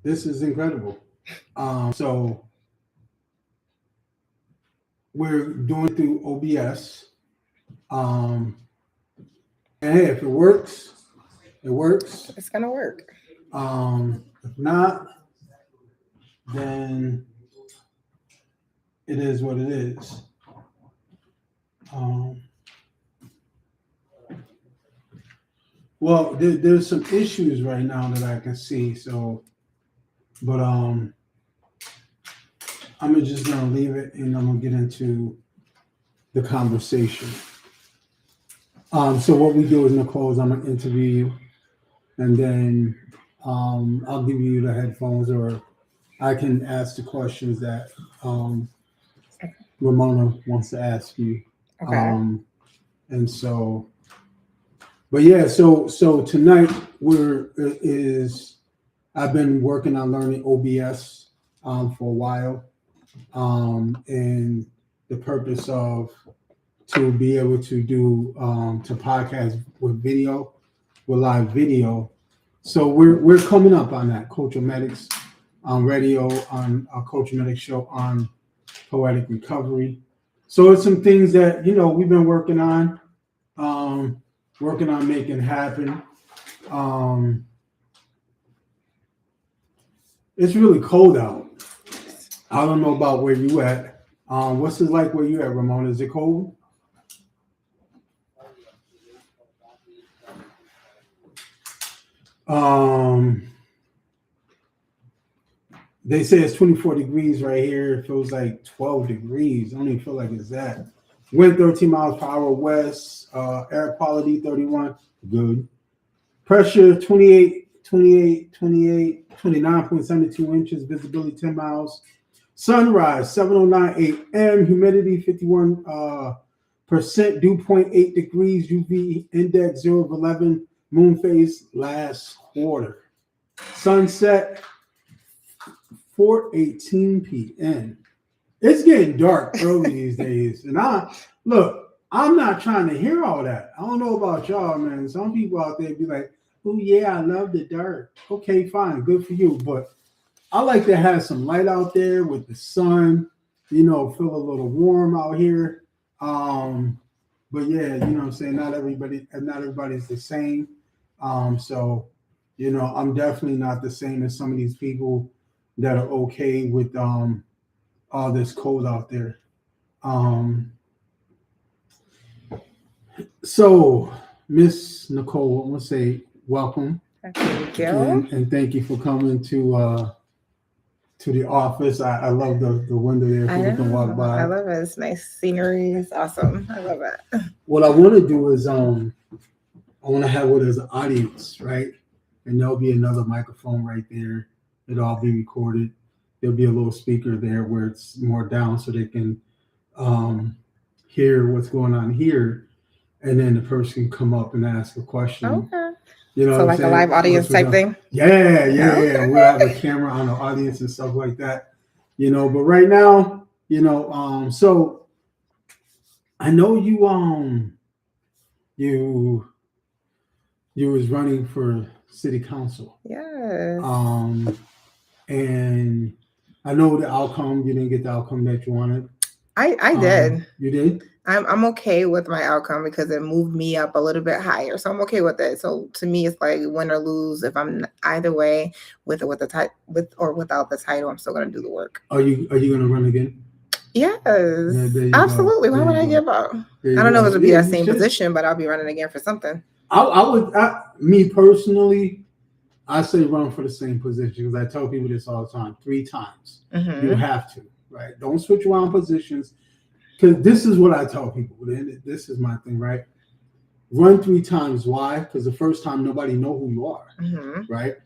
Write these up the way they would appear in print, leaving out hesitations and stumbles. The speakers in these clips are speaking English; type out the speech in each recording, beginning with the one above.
This is incredible. So we're doing it through OBS. Um, and hey, if it works, it works. It's gonna work. If not, then it is what it is. Um, well, there's some issues right now that I can see. So, but I'm just gonna leave it and I'm gonna get into the conversation. So what we do is, Nicole, is I'm gonna interview you, and then I'll give you the headphones, or I can ask the questions that Ramona wants to ask you. Okay. And so, but yeah, so tonight I've been working on learning OBS for a while, and the purpose of to be able to do to podcast with live video. So we're coming up on that Coachomedics on radio, on a Coachomedics show on poetic recovery. So it's some things that we've been working on making happen. It's really cold out. I don't know about where you at. What's it like where you at, Ramona? Is it cold? They say it's 24 degrees right here. It feels like 12 degrees. I don't even feel like it's that. Wind 13 miles per hour west. Air quality 31. Good. Pressure 29.72 inches. Visibility 10 miles. Sunrise 7:09 a.m. Humidity 51%. Dew point 8 degrees. UV index 0 of 11. Moon phase last quarter. Sunset 4:18 p.m. It's getting dark early these days. And I'm not trying to hear all that. I don't know about y'all, man. Some people out there be like, oh yeah, I love the dark. Okay, fine, good for you. But I like to have some light out there with the sun, feel a little warm out here. But yeah, what I'm saying, not everybody's the same. So, I'm definitely not the same as some of these people that are okay with all this cold out there. So, Miss Nicole, I want to say welcome. Thank you. And thank you for coming to the office. I love the window there so we can walk by. I love it. It's nice scenery. It's awesome. I love it. What I want to do is I want to have it as an audience, right? And there'll be another microphone right there. It'll all be recorded. There'll be a little speaker there where it's more down so they can hear what's going on here. And then the person can come up and ask a question. Okay. So like a live audience type thing? Yeah. We'll have a camera on the audience and stuff like that. But right now, so I know you was running for city council. Yes. And I know the outcome. You didn't get the outcome that you wanted. I did. You did? I'm okay with my outcome because it moved me up a little bit higher. So I'm okay with it. So to me, it's like win or lose. If I'm either way, with or without the title, I'm still gonna do the work. Are you gonna run again? Yes, absolutely. Why would I give up? I don't know if it'll be that same position, but I'll be running again for something. Me personally, I say run for the same position because I tell people this all the time. 3 times. Mm-hmm. You have to, right? Don't switch around positions. Because this is what I tell people. This is my thing, right? Run 3 times. Why? Because the first time, nobody know who you are, right?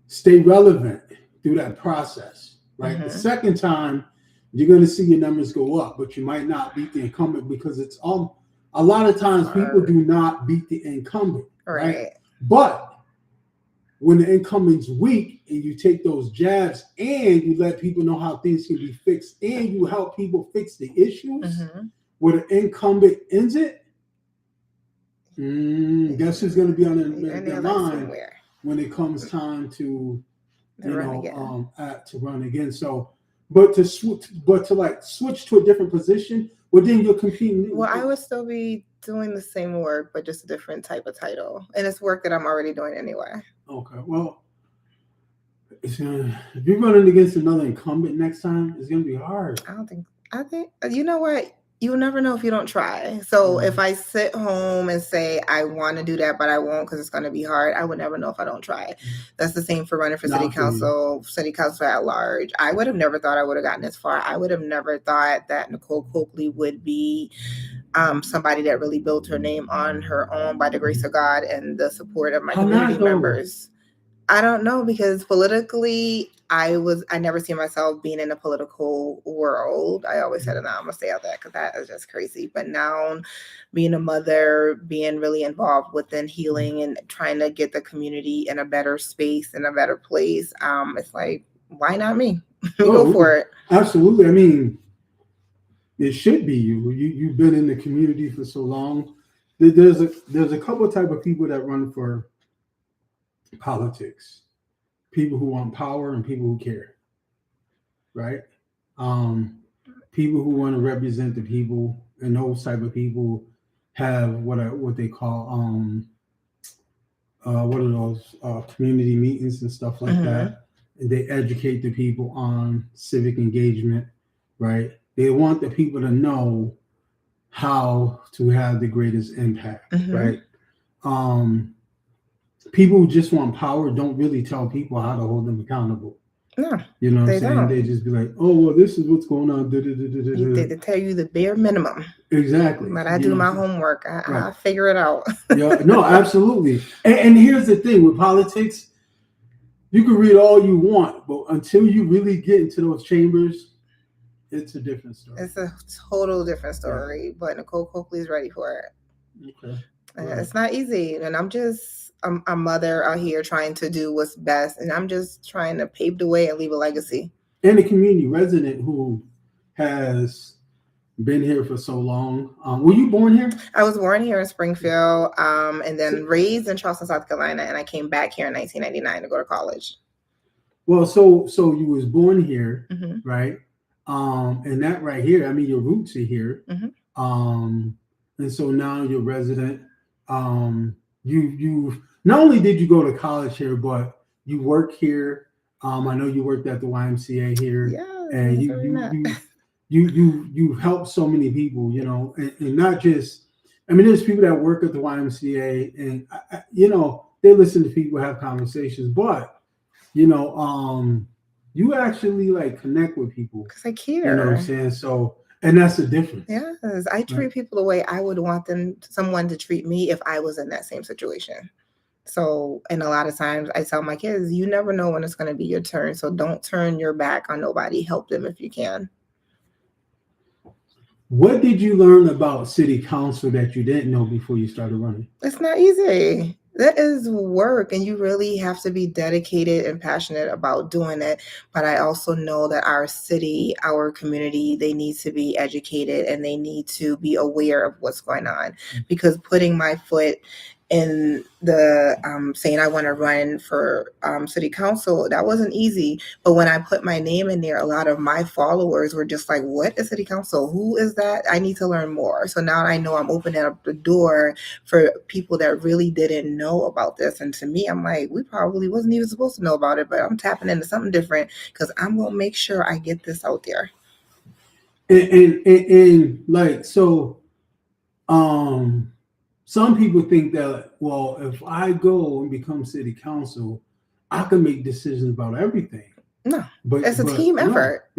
Stay relevant through that process, right? The second time, you're going to see your numbers go up, but you might not beat the incumbent because it's a lot of times people do not beat the incumbent, right? But when the incumbent's weak and you take those jabs and you let people know how things can be fixed and you help people fix the issues where the incumbent ends it, guess who's going to be on their mind when it comes time to To run again. To run again. So, but to switch to a different position, well, then you're competing. Well, I would still be doing the same work, but just a different type of title, and it's work that I'm already doing anyway. Okay, well, if you're running against another incumbent next time, it's gonna be hard. I think you know what? You'll never know if you don't try. So if I sit home and say I want to do that, but I won't because it's going to be hard, I would never know if I don't try. That's the same for running for city council at large. I would have never thought I would have gotten this far. I would have never thought that Nicole Coakley would be somebody that really built her name on her own by the grace of God and the support of my community members. I don't know, because politically, I never see myself being in a political world. I always said, no, I'm gonna stay out there because that is just crazy. But now, being a mother, being really involved within healing and trying to get the community in a better space and a better place, it's like, why not me? Go for it. Absolutely. I mean, it should be you. You've been in the community for so long. There's a couple of type of people that run for politics. People who want power and people who care, right? People who want to represent the people, and those type of people have what they call what are those community meetings and stuff like that. And they educate the people on civic engagement, right? They want the people to know how to have the greatest impact, right? People who just want power don't really tell people how to hold them accountable. No, you know what I'm saying? Don't. They just be like, oh, well, this is what's going on. They tell you the bare minimum. Exactly. But I do my homework. I figure it out. Yeah, no, absolutely. And here's the thing with politics, you can read all you want, but until you really get into those chambers, it's a different story. It's a total different story, but Nicole Coakley is ready for it. Okay. It's not easy, and I'm a mother out here trying to do what's best, and I'm just trying to pave the way and leave a legacy. And a community resident who has been here for so long. Were you born here? I was born here in Springfield, and then raised in Charleston, South Carolina, and I came back here in 1999 to go to college. Well, so you was born here, right? And that right here, I mean, your roots are here. And so now you're resident. You not only did you go to college here, but you work here. I know you worked at the YMCA here. Yeah, and you help so many people, you know, and not just. I mean, there's people that work at the YMCA, and you know, they listen to people have conversations, but you know, you actually like connect with people because I care. You know what I'm saying? So. And that's the difference. Yes, I treat people the way I would want someone to treat me if I was in that same situation. So, and a lot of times I tell my kids, you never know when it's going to be your turn. So don't turn your back on nobody. Help them if you can. What did you learn about city council that you didn't know before you started running? It's not easy. That is work, and you really have to be dedicated and passionate about doing it. But I also know that our city, our community, they need to be educated and they need to be aware of what's going on, because putting my foot in the saying I want to run for city council, that wasn't easy. But when I put my name in there, a lot of my followers were just like, what is city council? Who is that? I need to learn more. So now I know I'm opening up the door for people that really didn't know about this. And to me, I'm like, we probably wasn't even supposed to know about it, but I'm tapping into something different because I'm going to make sure I get this out there. And like, so, some people think that, well, if I go and become city council, I can make decisions about everything. No, but it's a team effort.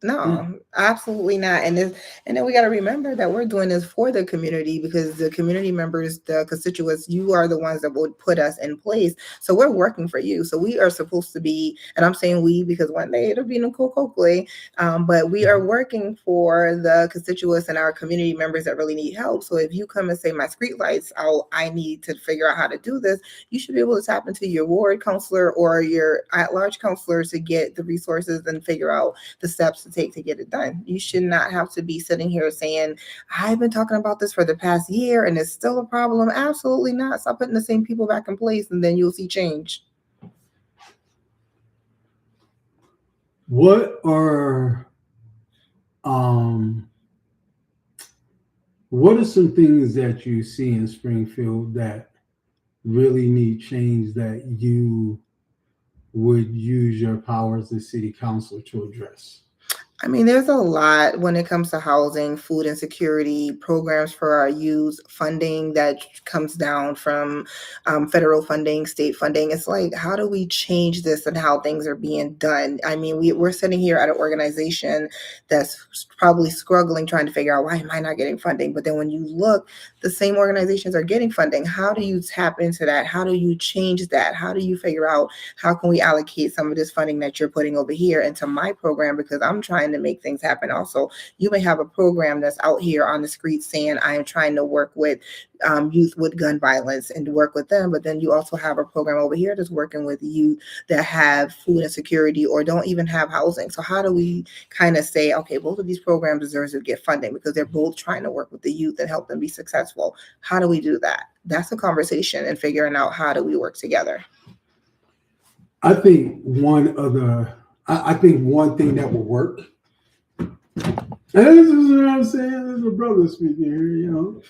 No, absolutely not. And then we got to remember that we're doing this for the community, because the community members, the constituents, you are the ones that would put us in place. So we're working for you. So we are supposed to be, and I'm saying we because one day it'll be Nicole Coakley, but we are working for the constituents and our community members that really need help. So if you come and say my street lights out, I need to figure out how to do this, you should be able to tap into your ward counselor or your at-large counselor to get the resources and figure out the steps to take to get it done. You should not have to be sitting here saying, I've been talking about this for the past year and it's still a problem. Absolutely not. Stop putting the same people back in place and then you'll see change. What are um what are some things that you see in Springfield that really need change that you would use your power as a city council to address? I mean, there's a lot when it comes to housing, food insecurity, programs for our youth, funding that comes down from federal funding, state funding. It's like, how do we change this and how things are being done? I mean, we're sitting here at an organization that's probably struggling trying to figure out, why am I not getting funding? But then when you look, the same organizations are getting funding. How do you tap into that? How do you change that? How do you figure out, how can we allocate some of this funding that you're putting over here into my program? Because I'm trying to make things happen. Also, you may have a program that's out here on the street saying, I am trying to work with youth with gun violence and to work with them, but then you also have a program over here that's working with youth that have food insecurity or don't even have housing. So how do we kind of say, okay, both of these programs deserve to get funding because they're both trying to work with the youth and help them be successful? How do we do that? That's a conversation, and figuring out how do we work together. I think one thing that will work, and this is what I'm saying, there's a brother speaking here,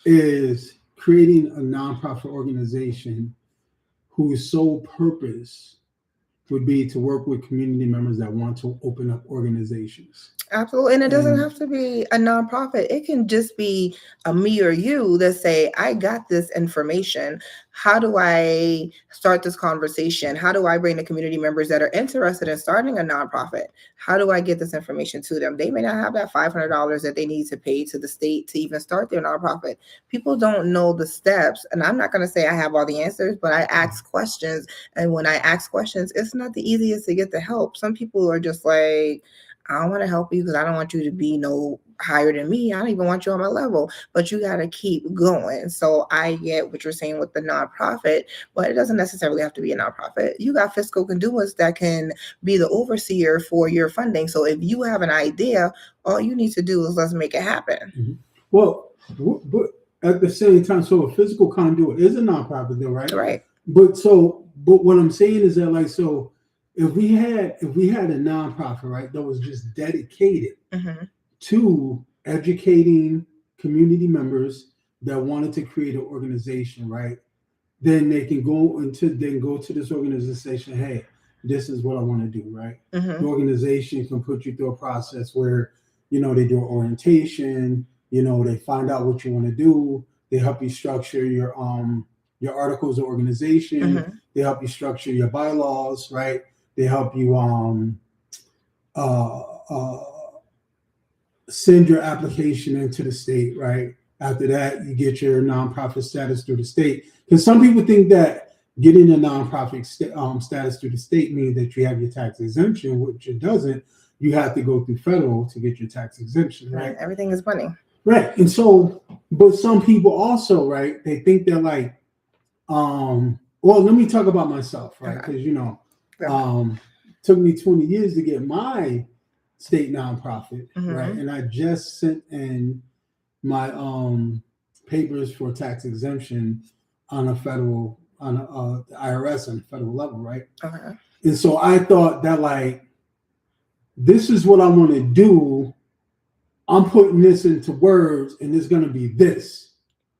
is creating a nonprofit organization whose sole purpose would be to work with community members that want to open up organizations. Absolutely. And it doesn't have to be a nonprofit. It can just be a me or you that say, I got this information. How do I start this conversation? How do I bring the community members that are interested in starting a nonprofit? How do I get this information to them? They may not have that $500 that they need to pay to the state to even start their nonprofit. People don't know the steps. And I'm not going to say I have all the answers, but I ask questions. And when I ask questions, it's not the easiest to get the help. Some people are just like, I don't want to help you because I don't want you to be no higher than me. I don't even want you on my level, but you got to keep going. So I get what you're saying with the nonprofit, but it doesn't necessarily have to be a nonprofit. You got fiscal conduits that can be the overseer for your funding. So if you have an idea, all you need to do is let's make it happen. Mm-hmm. Well, but at the same time, so a fiscal conduit is a nonprofit though, right? Right. But what I'm saying is that, like, so if we had a nonprofit, right, that was just dedicated to educating community members that wanted to create an organization, right, then they can go to this organization. Hey, this is what I want to do, right? The organization can put you through a process where, they do orientation, they find out what you want to do. They help you structure your articles of organization. They help you structure your bylaws, right? They help you send your application into the state, right? After that, you get your nonprofit status through the state. Because some people think that getting a nonprofit status through the state means that you have your tax exemption, which it doesn't. You have to go through federal to get your tax exemption, right? Everything is money. Right. And so, but some people also, right, they think they're like, well, let me talk about myself, right? Because, took me 20 years to get my state nonprofit, right? And I just sent in my papers for tax exemption on the IRS on the federal level, right? And so I thought that, like, this is what I want to do. I'm putting this into words, and it's gonna be this.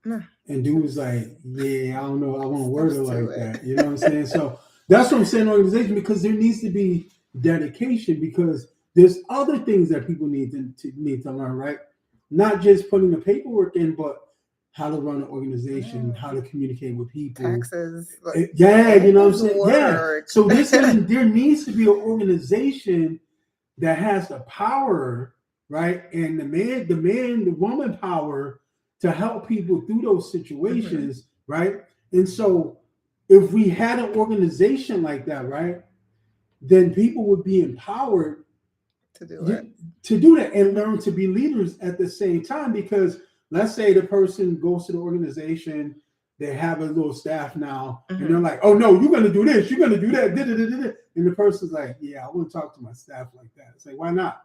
And dude was like, yeah, I don't know, I want to word it like that. You know what I'm saying? So that's what I'm saying, organization, because there needs to be dedication, because there's other things that people need to learn, right? Not just putting the paperwork in, but how to run an organization, how to communicate with people. Taxes. Yeah, you know what I'm saying? Yeah. So there needs to be an organization that has the power, right? And the woman power to help people through those situations, right? And so if we had an organization like that, right, then people would be empowered to do that and learn to be leaders at the same time. Because let's say the person goes to the organization, they have a little staff now, and they're like, oh no, you're going to do this, you're going to do that, and the person's like, yeah, I want to talk to my staff like that. It's like, why not?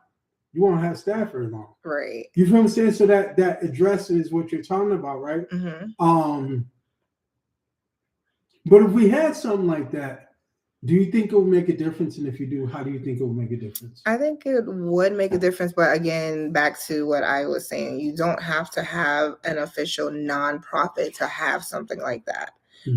You won't have staff very long. Right. You feel what I'm saying? So that addresses what you're talking about, right? Mm-hmm. But if we had something like that, Do you think it will make a difference? And if you do, how do you think it will make a difference? I think it would make a difference, but again, back to what I was saying, you don't have to have an official nonprofit to have something like that.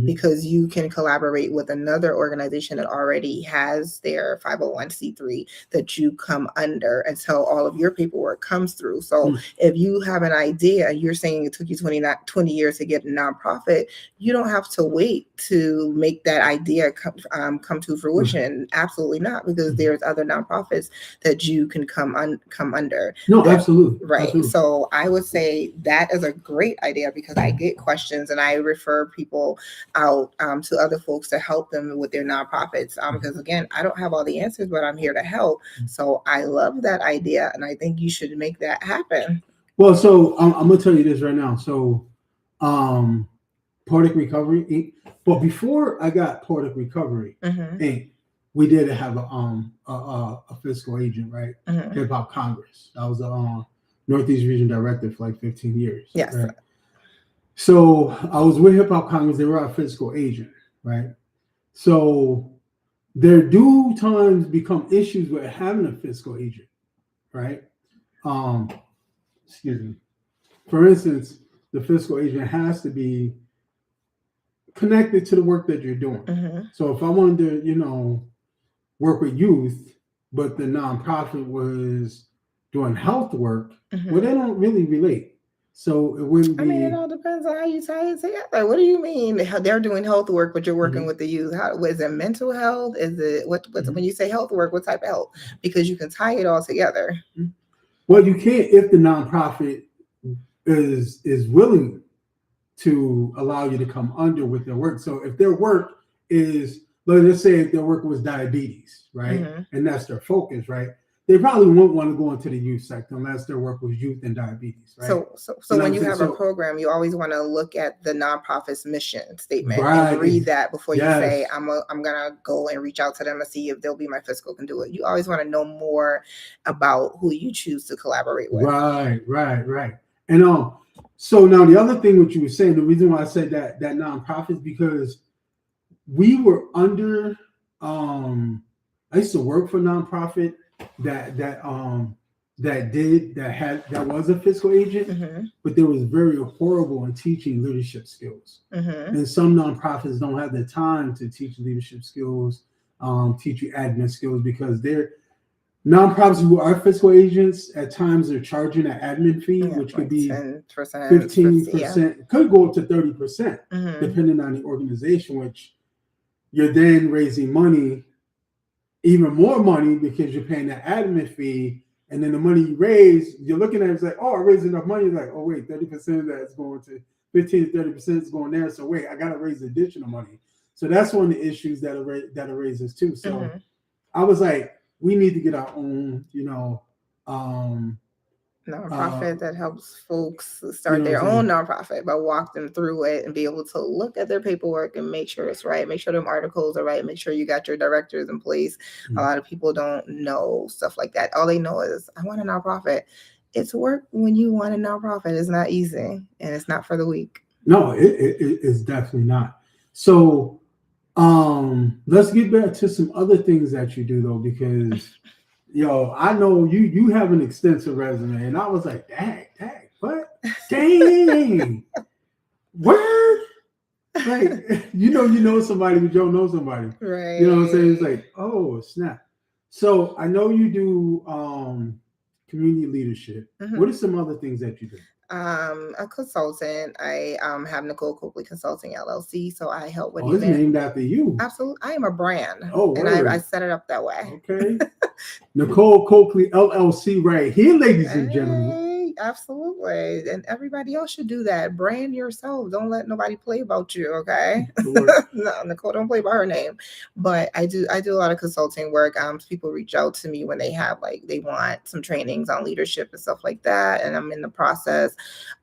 Because you can collaborate with another organization that already has their 501c3 that you come under until all of your paperwork comes through. So if you have an idea, you're saying it took you 20 years to get a nonprofit, you don't have to wait to make that idea come to fruition. Absolutely not, because there's other nonprofits that you can come under. No, absolutely. Right. Absolutely. So I would say that is a great idea, because I get questions and I refer people out to other folks to help them with their nonprofits. Because again, I don't have all the answers, but I'm here to help. So I love that idea, and I think you should make that happen. Well, so I'm gonna tell you this right now. So, Portic Recovery Inc. But before I got Portic Recovery Inc., we did have a fiscal agent, right? Hip Hop Congress. I was a Northeast Region Director for like 15 years. Yes. Right? So I was with Hip Hop Congress. They were our fiscal agent, right? So there do times become issues with having a fiscal agent, right? Excuse me. For instance, the fiscal agent has to be connected to the work that you're doing. So if I wanted to, work with youth, but the nonprofit was doing health work, well, they don't really relate. So it wouldn't be. I mean, it all depends on how you tie it together. What do you mean? They're doing health work, but you're working with the youth. How is it mental health? Is it what when you say health work, what type of health? Because you can tie it all together. Well, you can't if the nonprofit is willing to allow you to come under with their work. So if their work is, let's say if their work was diabetes, right? And that's their focus, right? They probably won't want to go into the youth sector unless their work was youth and diabetes, right? So when you have a program, you always want to look at the nonprofit's mission statement and read that before you say, I'm gonna go and reach out to them and see if they'll be my fiscal conduit. You always want to know more about who you choose to collaborate with. Right. And so now the other thing what you were saying, the reason why I said that nonprofit is because we were under. I used to work for a nonprofit that was a fiscal agent, but they was very horrible in teaching leadership skills. And some nonprofits don't have the time to teach leadership skills, teach you admin skills, because they're nonprofits who are fiscal agents at times are charging an admin fee, which could be 10%, 15%, could go up to 30%, depending on the organization, which you're then raising money, even more money, because you're paying that admin fee, and then the money you raise, you're looking at it, it's like, oh, I raised enough money. It's like, oh wait, 30% of that is going to 15 to 30% is going there. So wait, I gotta raise additional money. So that's one of the issues that it raises too. So I was like, we need to get our own, nonprofit that helps folks start their own nonprofit, but walk them through it and be able to look at their paperwork and make sure it's right, make sure them articles are right, make sure you got your directors in place. A lot of people don't know stuff like that. All they know is, I want a nonprofit. It's work when you want a nonprofit. It's not easy, and it's not for the weak. No, it's definitely not. So let's get back to some other things that you do though, because I know you have an extensive resume, and I was like, dang, what? Dang, word? Like, you know somebody, but you don't know somebody. Right. You know what I'm saying? It's like, oh, snap. So I know you do community leadership. What are some other things that you do? A consultant. I have Nicole Coakley Consulting LLC, so I help with. It's named after you. Absolutely, I am a brand. And I set it up that way. Okay. Nicole Coakley LLC, right here, ladies and gentlemen. Absolutely, and everybody else should do that. Brand yourself. Don't let nobody play about you. Okay. No, Nicole, don't play by her name. But I do a lot of consulting work. People reach out to me when they have they want some trainings on leadership and stuff like that, and I'm in the process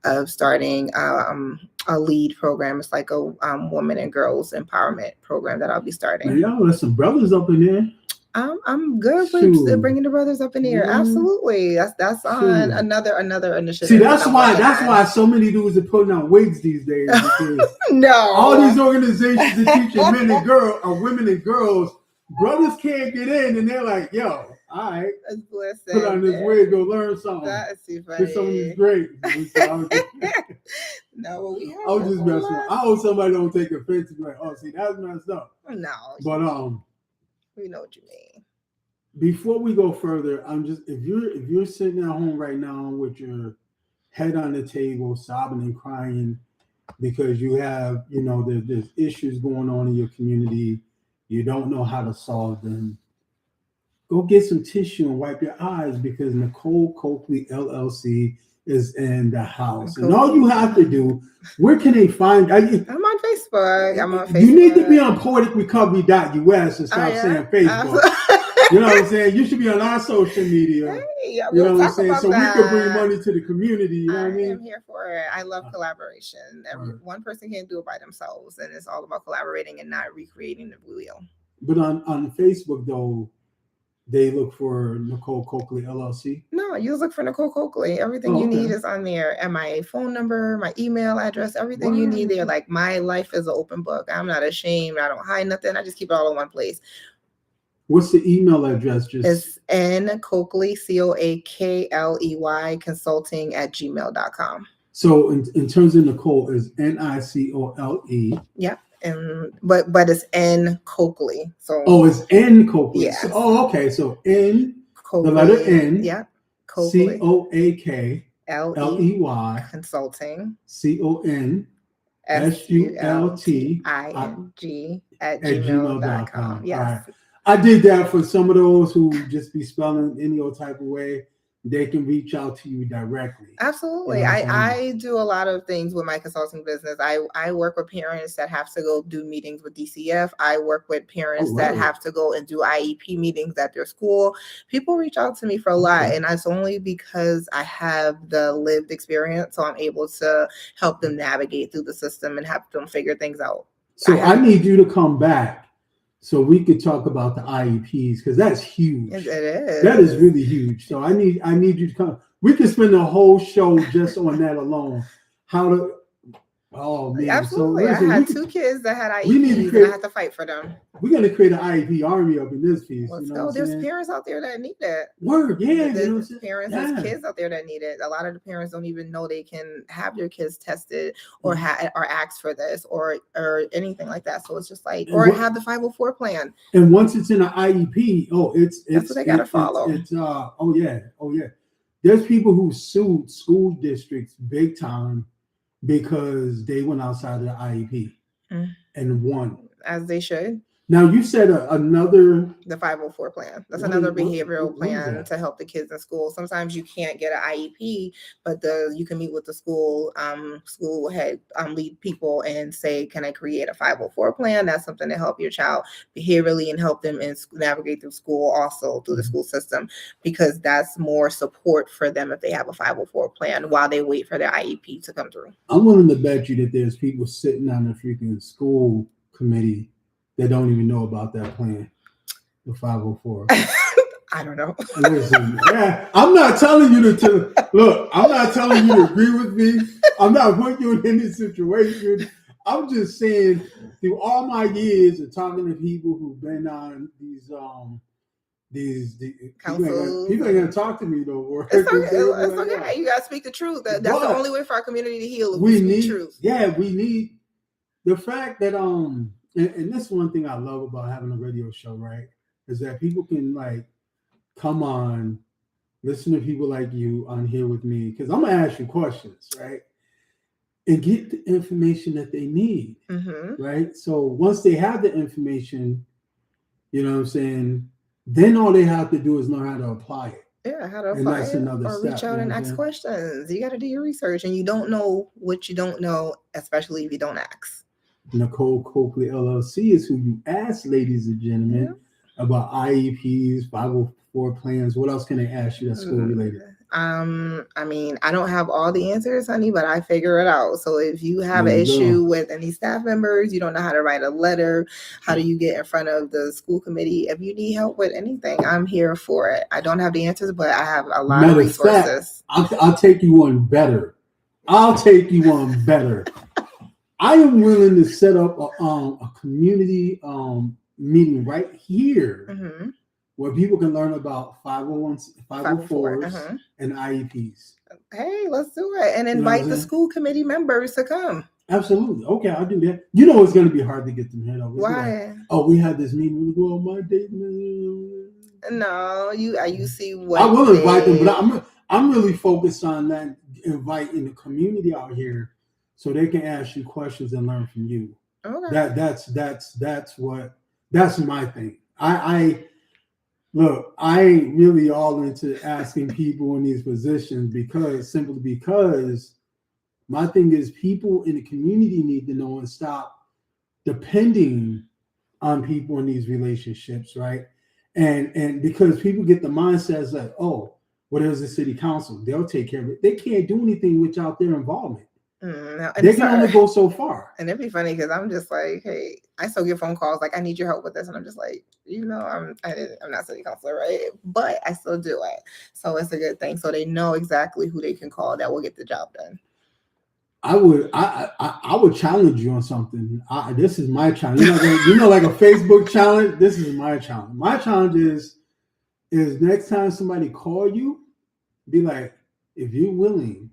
of starting a lead program. It's like a women and girls empowerment program that I'll be starting. Y'all, there's some brothers up in there. I'm good with bringing the brothers up in here. Absolutely, that's on another initiative. See, that's why so many dudes are putting on wigs these days. No, all these organizations are teaching women and girls brothers can't get in, and they're like, "Yo, all right, Listen, put on this wig, go learn something." That is too funny. Get some of these grapes. No, well, we have. I was just messing around. I hope somebody don't take offense and be like, "Oh, see, that's messed up." No, but we know what you mean. Before we go further, I'm just if you're sitting at home right now with your head on the table, sobbing and crying because you have, there's issues going on in your community, you don't know how to solve them. Go get some tissue and wipe your eyes because Nicole Coakley LLC is in the house. And all you have to do, where can they find? I'm on Facebook. You need to be on poeticrecovery.us and stop saying Facebook. You know what I'm saying? You should be on our social media. Hey, you know what I'm saying? So we can bring money to the community. You know what I mean? I'm here for it. I love collaboration. One person can't do it by themselves, and it's all about collaborating and not recreating the wheel. But on Facebook, though, they look for Nicole Coakley LLC? No, you look for Nicole Coakley. Everything you need is on there. And my phone number, my email address, everything you need there. Like, my life is an open book. I'm not ashamed. I don't hide nothing. I just keep it all in one place. What's the email address? It's ncoakley, COAKLEY, consulting@gmail.com. So in terms of Nicole, is NICOLE. Yep. But it's N Coakley. So it's N Coakley. Yes. So, okay. So N Coakley, the letter N. Yep. Coakley. COAKLEY. Consulting. CONSULTING @gmail.com. Yes. Right. I did that for some of those who just be spelling any old type of way. They can reach out to you directly. Absolutely. You know I do a lot of things with my consulting business. I work with parents that have to go do meetings with DCF. I work with parents that have to go and do IEP meetings at their school. People reach out to me for a lot, and it's only because I have the lived experience, so I'm able to help them navigate through the system and help them figure things out. So I need you to come back so we could talk about the IEPs, because that's huge. It is. That is really huge. So I need you to come. We could spend a whole show just on that alone. Oh man! Absolutely. So listen, I had two kids that had IEPs, and I had to fight for them. We're gonna create an IEP army up in this piece. Let's go. There's parents out there that need that. Word, yeah. There's parents, there's kids out there that need it. A lot of the parents don't even know they can have their kids tested or or ask for this or anything like that. So it's just like, or have the 504 plan. And once it's in an IEP, that's what they gotta follow. Oh yeah. There's people who sued school districts big time because they went outside of the IEP and won. As they should. Now, you said the 504 plan. That's another behavioral plan to help the kids in school. Sometimes you can't get an IEP, but you can meet with the school head lead people and say, can I create a 504 plan? That's something to help your child behaviorally and help them navigate through school, also through the school system, because that's more support for them if they have a 504 plan while they wait for their IEP to come through. I'm willing to bet you that there's people sitting on the freaking school committee that don't even know about that plan, the 504. I don't know. Listen, I'm not telling you to look. I'm not telling you to agree with me. I'm not putting you in any situation. I'm just saying, through all my years of talking to people who've been on these councils, people ain't gonna talk to me no more. It's okay. You gotta speak the truth. That's the only way for our community to heal. We need truth. Yeah, we need the fact that And that's one thing I love about having a radio show, right? Is that people can come on, listen to people like you on here with me, because I'm gonna ask you questions, right? And get the information that they need, right? So once they have the information, you know what I'm saying, then all they have to do is know how to apply it. Yeah, how to apply it, or reach out and ask questions. You got to do your research, and you don't know what you don't know, especially if you don't ask. Nicole Coakley LLC is who you ask, ladies and gentlemen, about IEPs, 504 plans. What else can they ask you that's school related? I mean, I don't have all the answers, honey, but I figure it out. So if you have an issue with any staff members, you don't know how to write a letter, how do you get in front of the school committee? If you need help with anything, I'm here for it. I don't have the answers, but I have a lot of resources. I'll take you on better. I am willing to set up a community meeting right here where people can learn about 504s and IEPs. Hey, let's do it and invite the school committee members to come. Absolutely. Okay, I'll do that. You know it's going to be hard to get them head over. Why? Like, we had this meeting. Well, my date. No, you see what I will invite them, but I'm really focused on that, inviting the community out here so they can ask you questions and learn from you. Okay. That's my thing. I really all into asking people in these positions because my thing is people in the community need to know and stop depending on people in these relationships, right? And because people get the mindset like, oh, well, there's the city council, they'll take care of it. They can't do anything without their involvement. They can only go so far. And it'd be funny because I'm just like, hey, I still get phone calls like, I need your help with this, and I'm just like, I'm not city councilor, right? But I still do it, so it's a good thing. So they know exactly who they can call that will get the job done. I would challenge you on something. This is my challenge. Like a Facebook challenge. This is my challenge. My challenge is next time somebody call you, be like, if you're willing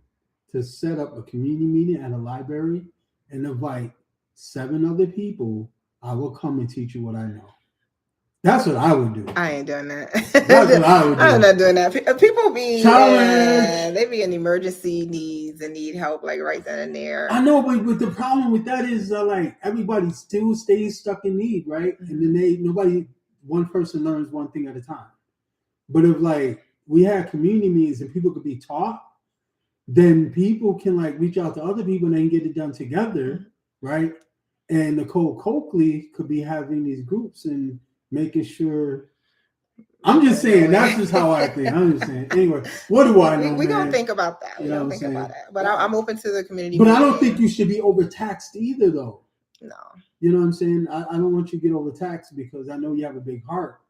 to set up a community meeting at a library and invite 7 other people, I will come and teach you what I know. That's what I would do. I ain't doing that. That's what I would do. I'm not doing that. People be they be in emergency needs and need help like right then and there. I know, but the problem with that is like everybody still stays stuck in need, right? And then one person learns one thing at a time. But if like we had community meetings and people could be taught, then people can like reach out to other people and they can get it done together, right? And Nicole Coakley could be having these groups and making sure. I'm just saying, that's just how I think. I'm just saying. Anyway, what do I know? We're going to think about that. We're going to think about that. But I'm open to the community. But I don't think you should be overtaxed either, though. No. You know what I'm saying? I don't want you to get overtaxed because I know you have a big heart,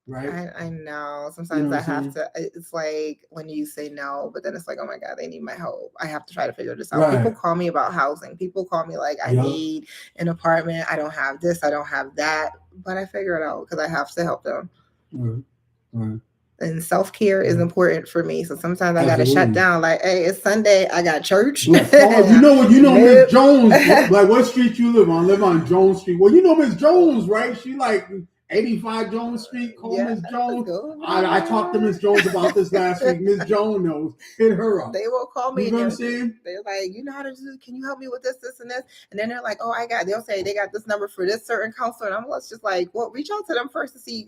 right? I know. Sometimes I have to. It's like when you say no, but then it's like, oh my God, they need my help. I have to try to figure this out. Right. People call me about housing. People call me like, I need an apartment. I don't have this. I don't have that. But I figure it out because I have to help them. Right. And self-care is important for me. So sometimes I got to shut down. Like, hey, it's Sunday. I got church. You know Miss Jones. Like, what street you live on? I live on Jones Street. Well, you know Miss Jones, right? She like 85 Jones Street. Call Miss Jones. I talked to Miss Jones about this last week. Miss Jones knows. Hit her up. They will call me. You know what I'm saying? They're like, you know how to do. Can you help me with this, and this? And then they're like, oh, they'll say they got this number for this certain counselor. And I'm just like, well, reach out to them first to see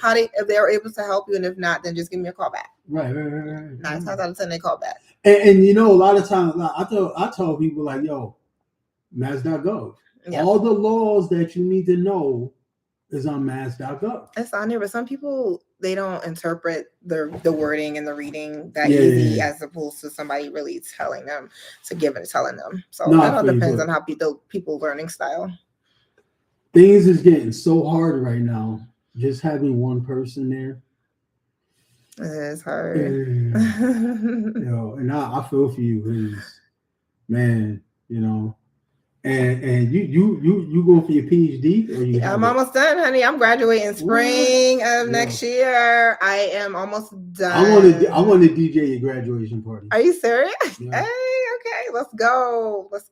how if they're able to help you, and if not, then just give me a call back. Right. 9 times out of 10 they call back. And you know, a lot of times I tell people like, yo, mass.gov. Yep. All the laws that you need to know is on mass.gov. It's on there, but some people, they don't interpret the wording and the reading that easy as opposed to somebody really telling them telling them. So that all depends on how people learning style. Things is getting so hard right now. Just having one person there. It is hard. And I feel for you, because, man, And you going for your PhD? Or I'm almost done, honey. I'm graduating spring of next year. I am almost done. I want to DJ your graduation party. Are you serious? Yeah. Hey, okay, let's go. But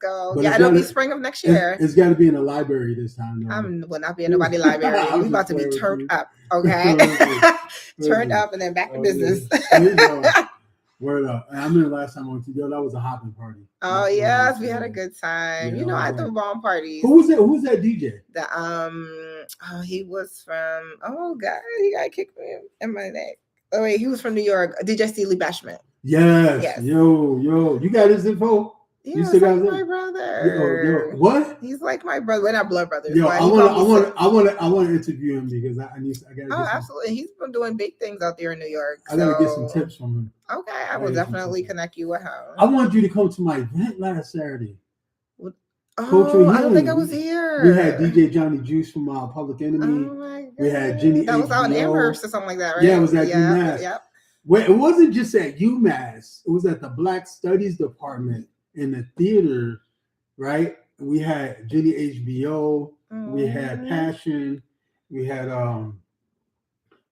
it'll be spring of next year. It's got to be in a library this time. I will not be in nobody's library. We're about to be turned up, okay? Turned up and then back to business. Word up. And I remember last time I went to that was a hopping party. Oh yes, we had a good time. Yeah, I threw bomb parties. Who was that DJ? He was from he got kicked me in my neck. Oh wait, he was from New York. DJ Steely Bashment. Yes. Yo, you got his info? Yeah, you still got my brother. Yo, what? He's like my brother. We're not blood brothers. Yo, I want to interview him because I got. Oh, absolutely. He's been doing big things out there in New York. I gotta get some tips from him. Okay, I will definitely connect you with him. I wanted you to come to my event last Saturday. I don't think I was here. We had DJ Johnny Juice from Public Enemy. Oh my God. We had Jenny. That was out in Amherst or something like that, right? Yeah, it was at UMass. Yep. Well, it wasn't just at UMass. It was at the Black Studies Department in the theater, right? We had Jenny HBO. We had Passion. We had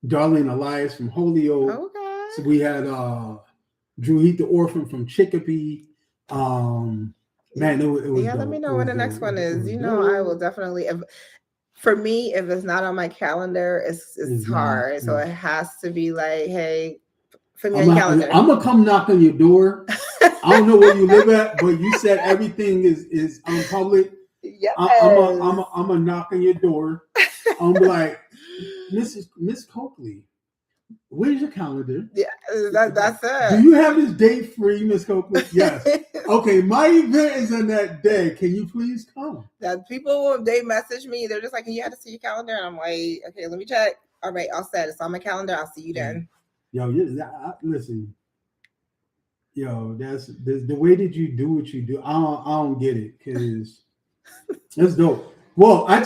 Darlene Elias from Holyoke. Okay. So we had Drew Heath the Orphan from Chicopee. Man, it was yeah, dope. let me know when the next one is. I will definitely. For me, if it's not on my calendar, it's hard. So it has to be like, hey, for me on your calendar. I'm gonna come knock on your door. I don't know where you live at, but you said everything is on public. Yeah, I'm gonna knock on your door. I'm like, Miss Coakley, where's your calendar? Yeah, that's it. Do you have this date free, Miss Coakley? Yes. Okay, my event is on that day. Can you please come? That people, they message me, they're just like, you have to see your calendar. And I'm like, okay, let me check. All right, I'll set it. It's on my calendar. I'll see you then. Yo, listen. Yo, that's the way that you do what you do. I don't get it because that's dope. Well, I'm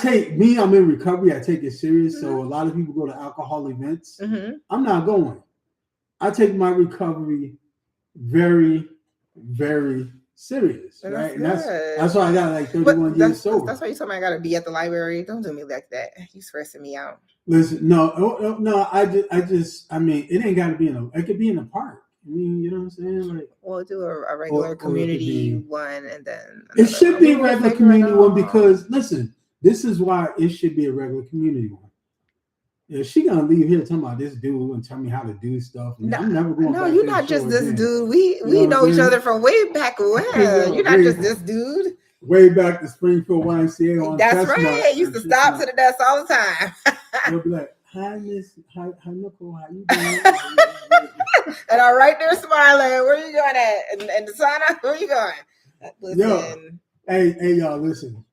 in recovery. I take it serious. So a lot of people go to alcohol events. I'm not going. I take my recovery very, very serious. And right? That's why I got like 31 years sober. That's why you told me I got to be at the library. Don't do me like that. You stressing me out. Listen, no. I mean, it ain't got to be it could be in the park. I mean, you know what I'm saying? Like, we'll do a regular community one, and then it should be a regular community one because listen, this is why it should be a regular community one. Yeah, she gonna leave here talking about this dude and tell me how to do stuff. And I'm never going. No, you're not just this dude. We know each other from way back when. You're not just this dude. Way back to Springfield YMCA on That's right. I used to stop to the desk all the time. They'll be like, hi Nicole, how you doing? And I'm right there smiling. Where are you going at? And the sauna? Where are you going? Listen. Yo, hey, y'all, listen.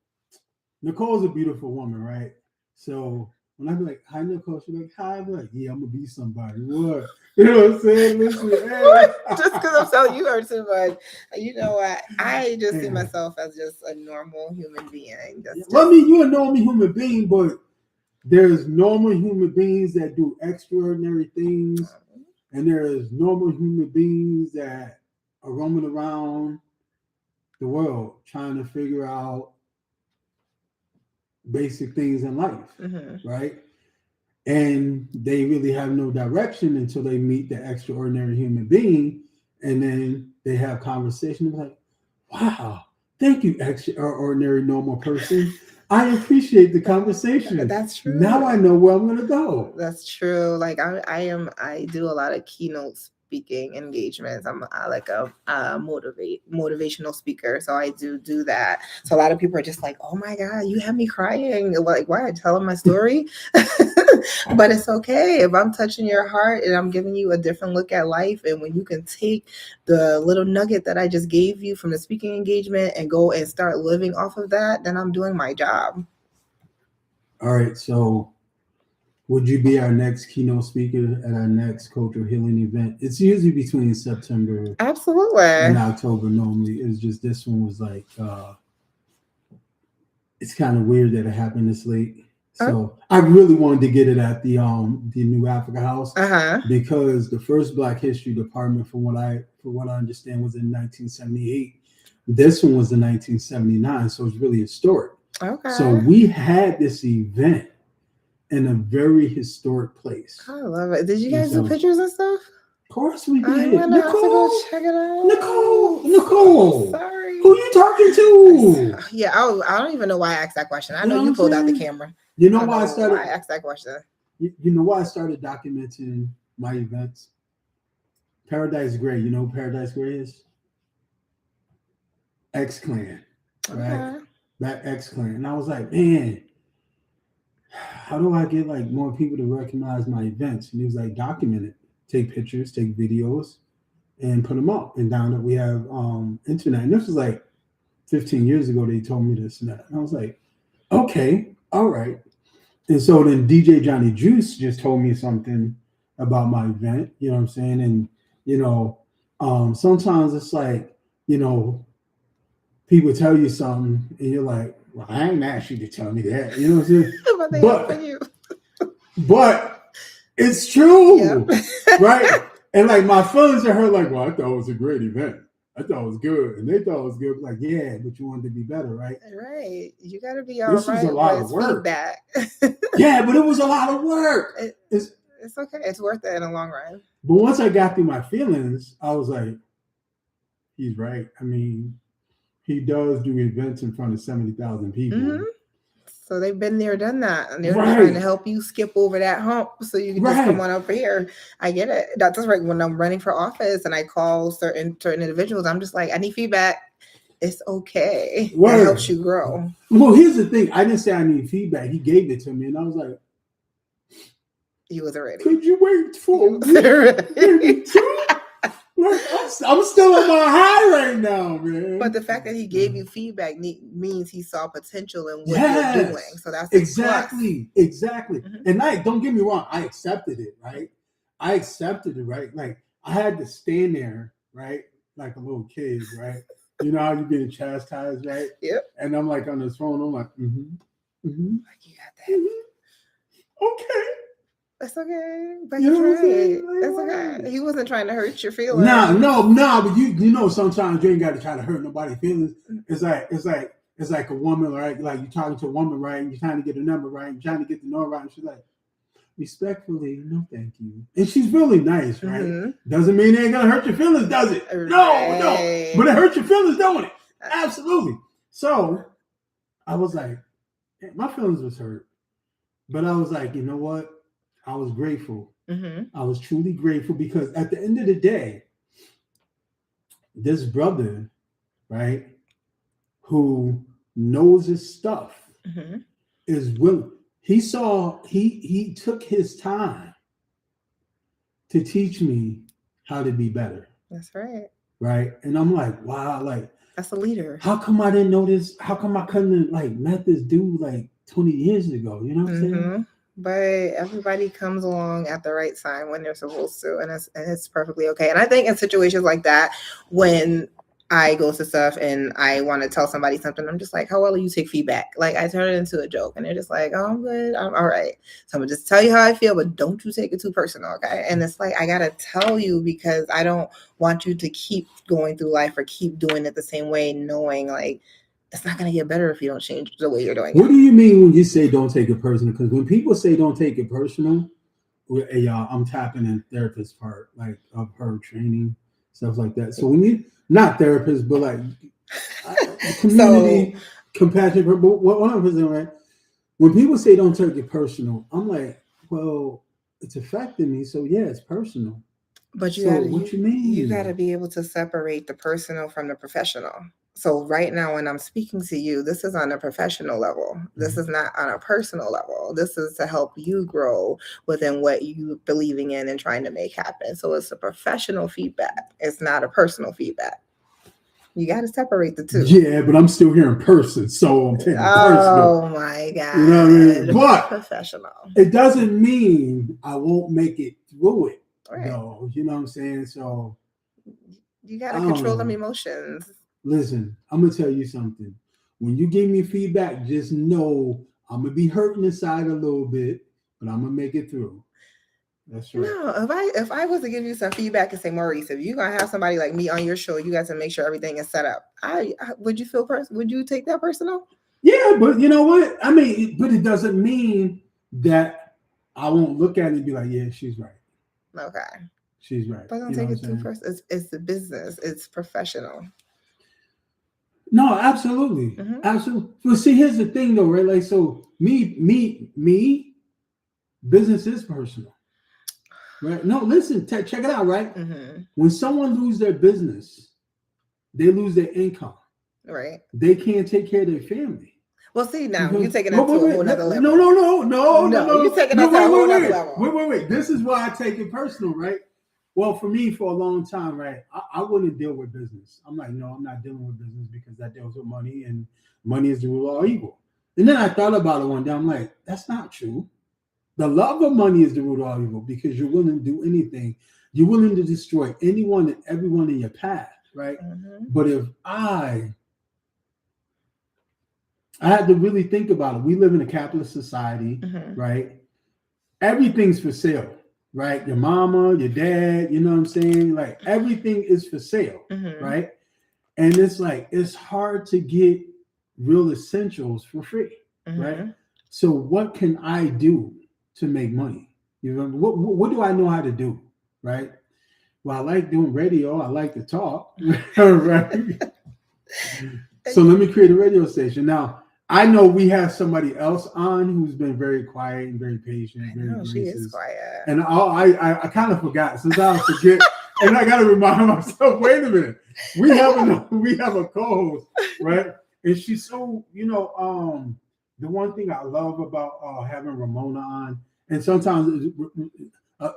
Nicole's a beautiful woman, right? So when I be like, hi, Nicole, she's like, hi. I'm like, yeah, I'm going to be somebody. What? You know what I'm saying? Listen, hey. Just because I'm telling you her too much. You know what? I just see myself as just a normal human being. You're a normal human being, but there's normal human beings that do extraordinary things. And there's normal human beings that are roaming around the world trying to figure out basic things in life, right? And they really have no direction until they meet the extraordinary human being, and then they have conversation like, wow, thank you, extraordinary normal person. I appreciate the conversation. That's true. Now I know where I'm gonna go. That's true. Like I do a lot of keynote speaking engagements. I'm like a motivational speaker, so I do that. So a lot of people are just like, "Oh my God, you have me crying!" Like, why? I tell them my story, but it's okay if I'm touching your heart and I'm giving you a different look at life. And when you can take the little nugget that I just gave you from the speaking engagement and go and start living off of that, then I'm doing my job. All right, so. Would you be our next keynote speaker at our next cultural healing event? It's usually between September and October normally. It's just this one was like, it's kind of weird that it happened this late. So I really wanted to get it at the New Africa House because the first Black History Department, from what I understand, was in 1978. This one was in 1979, so it's really historic. Okay. So we had this event in a very historic place. I love it. Did you guys do pictures and stuff? Of course we did. I'm gonna have to go check it out. Nicole. Sorry. Who you talking to? Yeah, I don't even know why I asked that question. I know you pulled out the camera. You know why I asked that question. You know why I started documenting my events? Paradise Gray. You know who Paradise Gray is? X-Clan. Right? That X-Clan. And I was like, man, how do I get like more people to recognize my events? And he was like, document it, take pictures, take videos, and put them up. And down that we have internet. And this was like 15 years ago. They told me this and that. And I was like, okay, all right. And so then DJ Johnny Juice just told me something about my event. You know what I'm saying? And sometimes it's like, people tell you something and you're like, well, I ain't asked you to tell me that. You know what I'm saying? But it's true. Yep. Right? And like my feelings are hurt like, well, I thought it was a great event. I thought it was good. And they thought it was good. Like, yeah, but you wanted to be better, right? Right. You got to be all this right. This was a lot of work. Feedback. Yeah, but it was a lot of work. It's okay. It's worth it in the long run. But once I got through my feelings, I was like, he's right. I mean, he does do events in front of 70,000 people. Mm-hmm. So they've been there, done that, and they're trying to help you skip over that hump so you can just come on up here. I get it. That's just right. When I'm running for office and I call certain individuals, I'm just like, I need feedback. It's okay. It helps you grow. Well, here's the thing. I didn't say I need feedback. He gave it to me, and I was like, you wasn't ready. Could you wait for maybe 2? I'm still on my high right now, man. But the fact that he gave you feedback means he saw potential in what you're doing. So that's exactly. Mm-hmm. And don't get me wrong, I accepted it, right? Like I had to stand there, right, like a little kid, right? You know how you're getting chastised, right? Yep. And I'm like on this phone, I'm like, like you got that. Mm-hmm. Okay. That's okay. But he's right. That's okay. He wasn't trying to hurt your feelings. No. But you know, sometimes you ain't got to try to hurt nobody's feelings. It's like a woman, right? Like you're talking to a woman, right? And you're trying to get a number, right? You're trying to get the know right. And she's like, respectfully, no, thank you. And she's really nice, right? Mm-hmm. Doesn't mean it ain't gonna hurt your feelings, does it? Right. No. But it hurts your feelings, don't it? Absolutely. So I was like, my feelings was hurt, but I was like, you know what? I was grateful. Mm-hmm. I was truly grateful because at the end of the day, this brother, right, who knows his stuff, is willing. He took his time to teach me how to be better. That's right. Right. And I'm like, wow, like that's a leader. How come I didn't know this? How come I couldn't like met this dude like 20 years ago? You know what I'm saying? But everybody comes along at the right time when they're supposed to, and it's perfectly okay. And I think in situations like that, when I go to stuff and I want to tell somebody something, I'm just like, how well do you take feedback? Like I turn it into a joke and they're just like, oh, I'm good. I'm all right. So I'm gonna just tell you how I feel, but don't you take it too personal. Okay. And it's like, I got to tell you because I don't want you to keep going through life or keep doing it the same way, knowing like, it's not going to get better if you don't change the way you're doing it. What do you mean when you say don't take it personal? Because when people say don't take it personal, hey, y'all, I'm tapping in therapist part, like of her training, stuff like that. So we need, not therapists, but like community, compassion. But what I'm saying, right? When people say don't take it personal, I'm like, well, it's affecting me. So yeah, it's personal. But you you got to be able to separate the personal from the professional. So right now, when I'm speaking to you, this is on a professional level. This is not on a personal level. This is to help you grow within what you're believing in and trying to make happen. So it's a professional feedback. It's not a personal feedback. You got to separate the two. Yeah, but I'm still here in person, so I'm taking personal. Oh my God. You know what I mean? But professional. It doesn't mean I won't make it through it. Right. No, you know what I'm saying? So you got to control them emotions. Listen, I'm going to tell you something. When you give me feedback, just know I'm going to be hurting inside a little bit, but I'm going to make it through. That's right. No, if I was to give you some feedback and say, Maurice, if you're going to have somebody like me on your show, you got to make sure everything is set up. Would you take that personal? Yeah, but you know what? I mean, but it doesn't mean that I won't look at it and be like, yeah, she's right. Okay. She's right. But don't take it too personal. It's the business. It's professional. No, absolutely. Mm-hmm. Absolutely. Well, see, here's the thing though, right? Like, so me, business is personal. Right? No, listen, check it out, right? Mm-hmm. When someone loses their business, they lose their income. Right. They can't take care of their family. Well, see, now you're taking it to a whole nother level. No. You're taking it to a whole nother level. Wait. This is why I take it personal, right? Well, for me, for a long time, right, I wouldn't deal with business. I'm like, no, I'm not dealing with business because that deals with money, and money is the root of all evil. And then I thought about it one day. I'm like, that's not true. The love of money is the root of all evil because you're willing to do anything. You're willing to destroy anyone and everyone in your path, right? Mm-hmm. But if I had to really think about it. We live in a capitalist society, mm-hmm. right? Everything's for sale. Right, your mama, your dad, you know what I'm saying? Like everything is for sale, mm-hmm. right? And it's like, it's hard to get real essentials for free, right? So what can I do to make money? You know, what do I know how to do, right? Well, I like doing radio. I like to talk, right? So let me create a radio station. Now, I know we have somebody else on who's been very quiet and very patient. Very gracious. She is quiet. And I kind of forgot. Since I forget, and I got to remind myself, wait a minute. We have a co-host, right? And she's so, the one thing I love about having Ramona on, and sometimes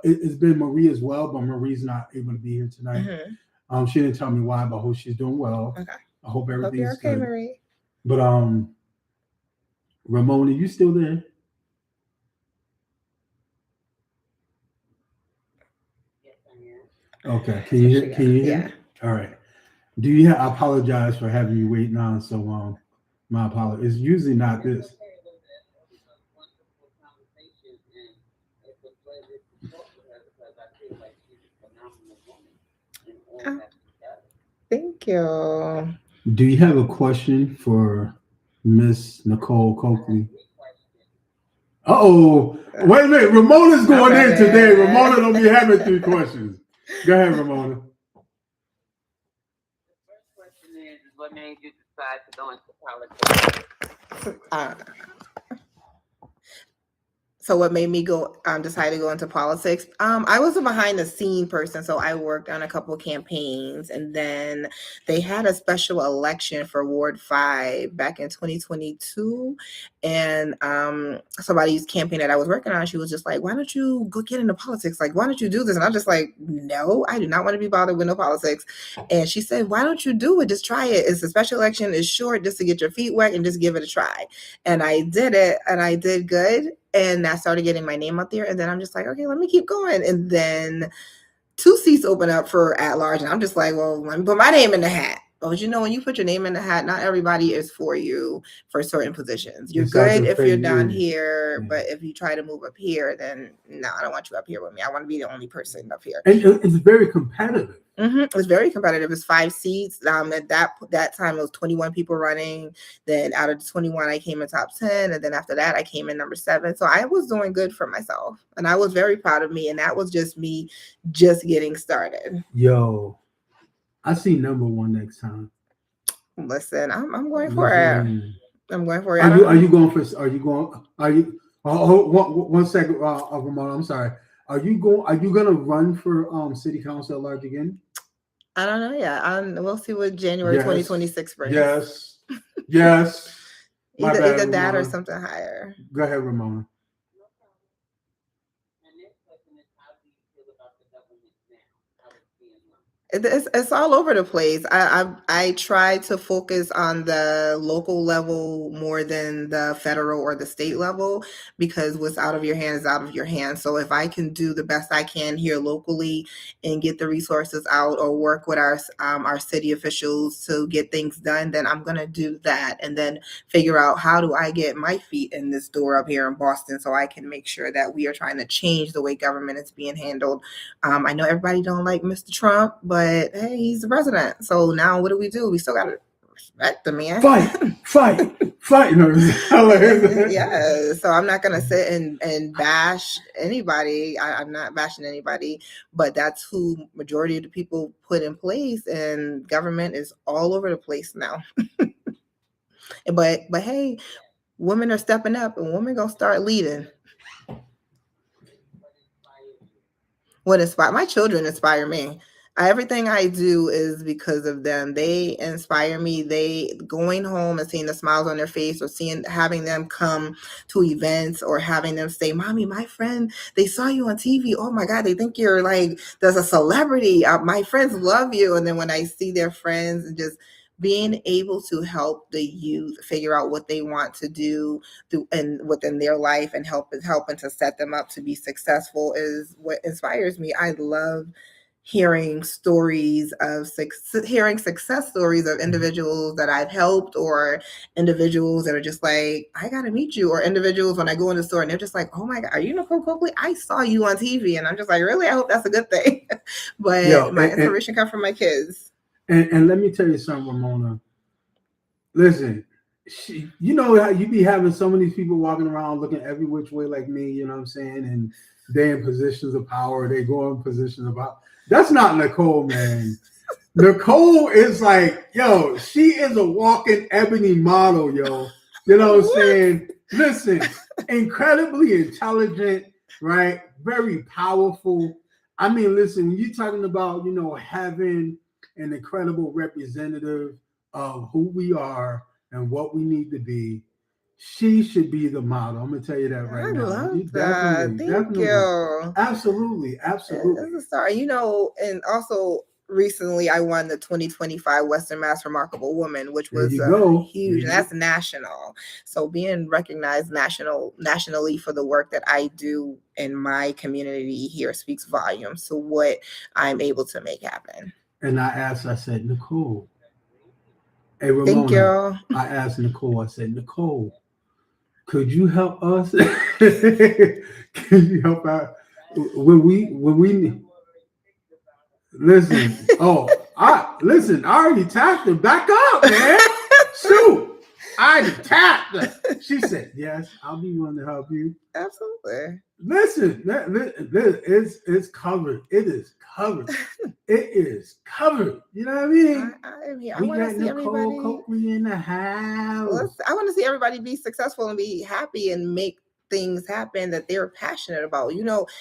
it's been Marie as well, but Marie's not able to be here tonight. She didn't tell me why, but I hope she's doing well. Okay. I hope everything's okay, good. Marie. But Ramona, you still there? Yes, I am. Okay. Can you hear? Yeah. All right. I apologize for having you waiting on so long. My apologies. It's usually not this. Thank you. Do you have a question for Miss Nicole Coakley? Uh-oh. Wait a minute. Ramona's going in today. Ramona don't be having 3 questions. Go ahead, Ramona. The first question is what made you decide to go into politics? So what made me decide to go into politics? I was a behind the scene person, so I worked on a couple of campaigns, and then they had a special election for Ward 5 back in 2022, and somebody's campaign that I was working on, she was just like, "Why don't you go get into politics? Like, why don't you do this?" And I'm just like, "No, I do not want to be bothered with no politics." And she said, "Why don't you do it? Just try it. It's a special election. It's short, just to get your feet wet and just give it a try." And I did it, and I did good. And I started getting my name out there. And then I'm just like, okay, let me keep going. And then 2 seats open up for at large. And I'm just like, well, let me put my name in the hat. But when you put your name in the hat, not everybody is for you for certain positions. You're good if you're down here, but if you try to move up here, then no, I don't want you up here with me. I want to be the only person up here. And it's very competitive. It's very competitive. It's 5 seats. At that time, it was 21 people running. Then out of the 21, I came in top 10. And then after that, I came in number 7. So I was doing good for myself. And I was very proud of me. And that was just me just getting started. Yo, I see number 1 next time. Listen, I'm going for it. I'm going for it. Are you going? One second, Ramona, I'm sorry. Are you going to run for city council at large again? I don't know yet. We'll see what January 2026 brings. Yes. Either that or something higher. Go ahead, Ramona. It's all over the place. I try to focus on the local level more than the federal or the state level, because what's out of your hand is out of your hand. So if I can do the best I can here locally and get the resources out or work with our city officials to get things done, then I'm gonna do that, and then figure out how do I get my feet in this door up here in Boston so I can make sure that we are trying to change the way government is being handled. I know everybody don't like Mr. Trump, but hey, he's the president. So now what do? We still got to respect the man. Fight. Yeah. So I'm not going to sit and bash anybody. I'm not bashing anybody, but that's who majority of the people put in place, and government is all over the place now. But hey, women are stepping up, and women going to start leading. My children inspire me. Everything I do is because of them. They inspire me. They going home and seeing the smiles on their face, or having them come to events, or having them say, "Mommy, my friend, they saw you on TV. Oh my God, they think you're like there's a celebrity. My friends love you." And then when I see their friends, and just being able to help the youth figure out what they want to do within their life, and helping to set them up to be successful is what inspires me. I love hearing success stories of individuals that I've helped, or individuals that are just like, "I got to meet you," or individuals when I go in the store and they're just like, "Oh my God, are you Nicole Coakley? I saw you on TV." And I'm just like, really? I hope that's a good thing. But my inspiration comes from my kids. And let me tell you something, Ramona. Listen, you know how you be having some of these people walking around looking every which way like me, you know what I'm saying? And they're in positions of power, they go in positions of power. That's not Nicole, man. Nicole is like, yo, she is a walking ebony model, yo. You know what I'm saying? Listen, incredibly intelligent, right? Very powerful. I mean, listen, when you're talking about, having an incredible representative of who we are and what we need to be, she should be the model. I'm gonna tell you that right now. I love that. Thank you. Absolutely. That's a star. And also recently I won the 2025 Western Mass Remarkable Woman, which was huge. And that's national. So being recognized nationally for the work that I do in my community here speaks volumes to what I'm able to make happen. And I said, Nicole, hey, Ramona, thank you. I asked Nicole, I said, Nicole, could you help us? Can you help out when we listen? I already tapped her. Back up, man. Shoot, I already tapped her. She said, "Yes, I'll be willing to help you." Absolutely. Listen, it's covered. It is covered. It is covered. You know what I mean? We got Nicole Coakley in the house. I want to see everybody be successful and be happy and make things happen that they're passionate about.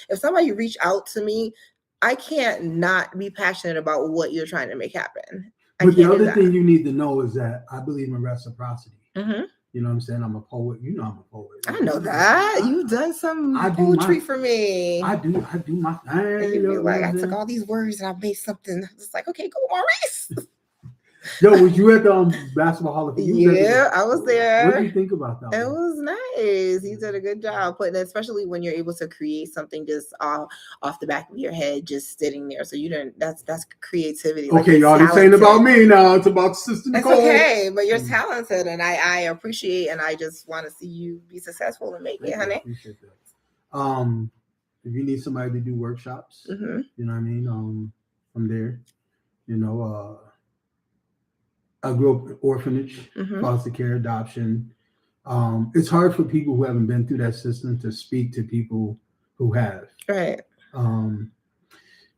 If somebody reach out to me, I can't not be passionate about what you're trying to make happen. But the other thing you need to know is that I believe in reciprocity. Mm-hmm. You know what I'm saying? I'm a poet. I'm a poet. I know that. You've done some poetry for me. I do my thing. You'd be like, I took all these words and I made something. It's like, okay, go Maurice. Yo, was you at the Basketball Hall of Fame? Yeah, I was there. What do you think about that? It was nice. He did a good job putting, especially when you're able to create something just off the back of your head, just sitting there. So you didn't. That's creativity. Okay, y'all, this ain't about me now. It's about Sister Nicole. It's okay, but you're talented, and I appreciate, and I just want to see you be successful and make it, honey. I appreciate that. If you need somebody to do workshops, you know what I mean. I'm there. I grew up in orphanage, foster care, adoption. It's hard for people who haven't been through that system to speak to people who have. Right.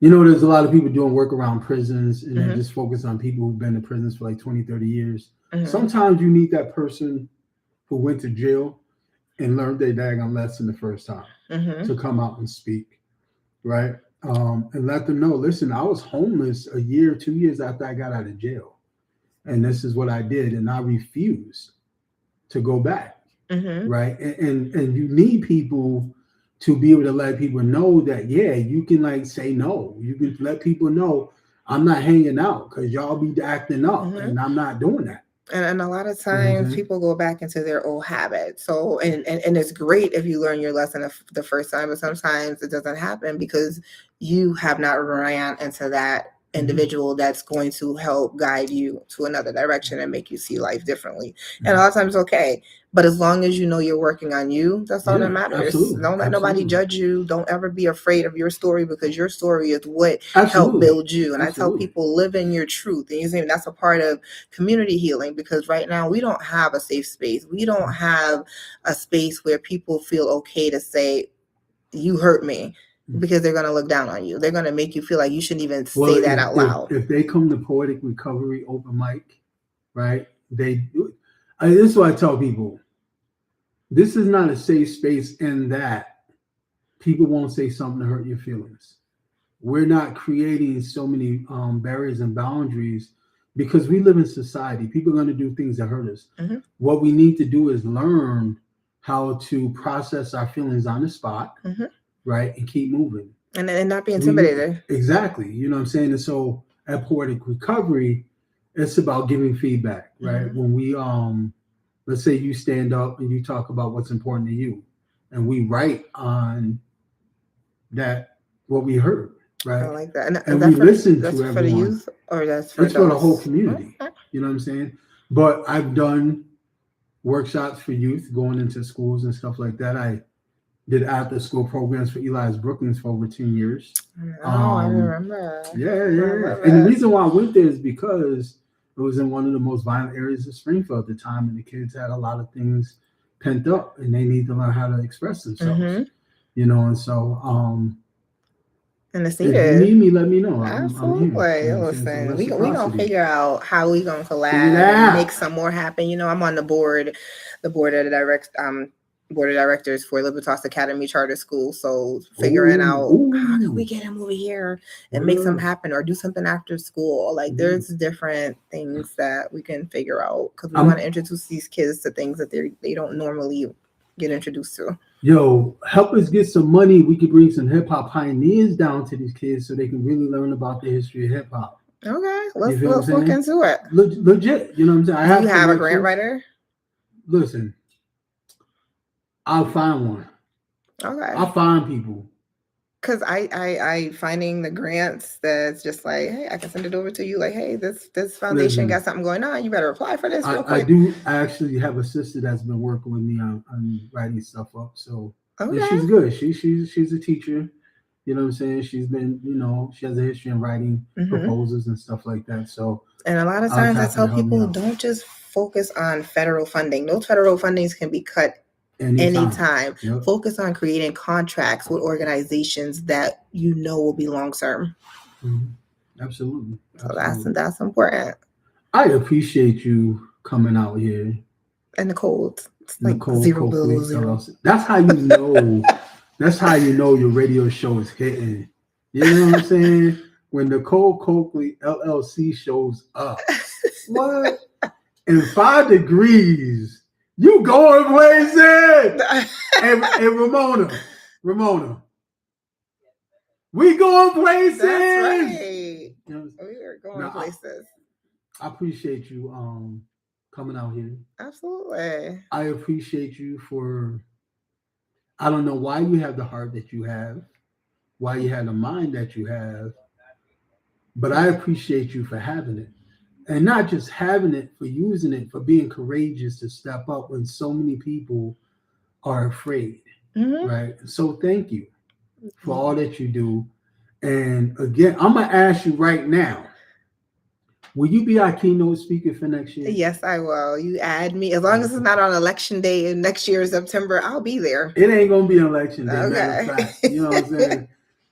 There's a lot of people doing work around prisons and they're just focused on people who've been in prisons for like 20, 30 years. Sometimes you need that person who went to jail and learned their daggone lesson the first time to come out and speak, right? And let them know, listen, I was homeless a year, 2 years after I got out of jail. And this is what I did, and I refused to go back, right? And you need people to be able to let people know that, yeah, you can say no. You can let people know I'm not hanging out because y'all be acting up, and I'm not doing that. And a lot of times people go back into their old habits. So, and it's great if you learn your lesson the first time, but sometimes it doesn't happen because you have not ran into that individual that's going to help guide you to another direction and make you see life differently. And a lot of times, okay, but as long as you know you're working on you, that's all that matters. Absolutely. Don't let nobody judge you. Don't ever be afraid of your story because your story is what helped build you. And I tell people, live in your truth. And you say that's a part of community healing because right now we don't have a safe space. We don't have a space where people feel okay to say, you hurt me. Because they're going to look down on you. They're going to make you feel like you shouldn't even say that out loud. If they come to Poetic Recovery open mic, right? This is what I tell people. This is not a safe space in that people won't say something to hurt your feelings. We're not creating so many barriers and boundaries because we live in society. People are going to do things that hurt us. What we need to do is learn how to process our feelings on the spot. Right, and keep moving, and not be intimidated. Exactly, you know what I'm saying. And so at Poetic Recovery, it's about giving feedback, right? When we let's say you stand up and you talk about what's important to you, and we write on that what we heard, right? I like that, and we listen to everyone. That's for the youth, or that's for the whole community. You know what I'm saying? But I've done workshops for youth, going into schools and stuff like that. did after school programs for Eli's Brookings for over 10 years. I remember. Yeah. And the reason why I went there is because it was in one of the most violent areas of Springfield at the time, and the kids had a lot of things pent up, and they need to learn how to express themselves. And so and if you need me, let me know. Absolutely. I'm here. Listen, we gonna figure out how we gonna collab and make some more happen. I'm on the board of directors for Libertas Academy Charter School. So figuring out how can we get him over here and make something happen or do something after school. Like there's different things that we can figure out because we want to introduce these kids to things that they don't normally get introduced to. Yo, help us get some money. We could bring some hip hop pioneers down to these kids so they can really learn about the history of hip hop. Okay, let's look into it. Legit, you know what I'm saying? Do you have a grant writer? Listen, I'll find one. Okay. I'll find people. Because I finding the grants that's just like, hey, I can send it over to you. Like, hey, this foundation got something going on. You better apply for this real quick. I actually have a sister that's been working with me on writing stuff up. So yeah, she's good. She's a teacher. You know what I'm saying? She's been, she has a history in writing proposals and stuff like that. So and a lot of times I tell people don't just focus on federal funding. Those federal fundings can be cut anytime. Yep. Focus on creating contracts with organizations that will be long term. Absolutely. So that's important. I appreciate you coming out here. And Nicole, it's Nicole like Coakley, 0. That's how you know. That's how you know your radio show is hitting. You know what I'm saying? When Nicole Coakley LLC shows up, what? In 5 degrees. You going places! and Ramona. We going places! That's right. We are going places. I appreciate you coming out here. Absolutely. I appreciate you for, I don't know why you have the heart that you have, why you have the mind that you have, but I appreciate you for having it. And not just having it, for using it, for being courageous to step up when so many people are afraid, right? So thank you for all that you do. And again, I'm going to ask you right now, will you be our keynote speaker for next year? Yes, I will. You add me. As long as it's not on election day in next year, September, I'll be there. It ain't going to be election day, matter of fact. You know what I'm saying?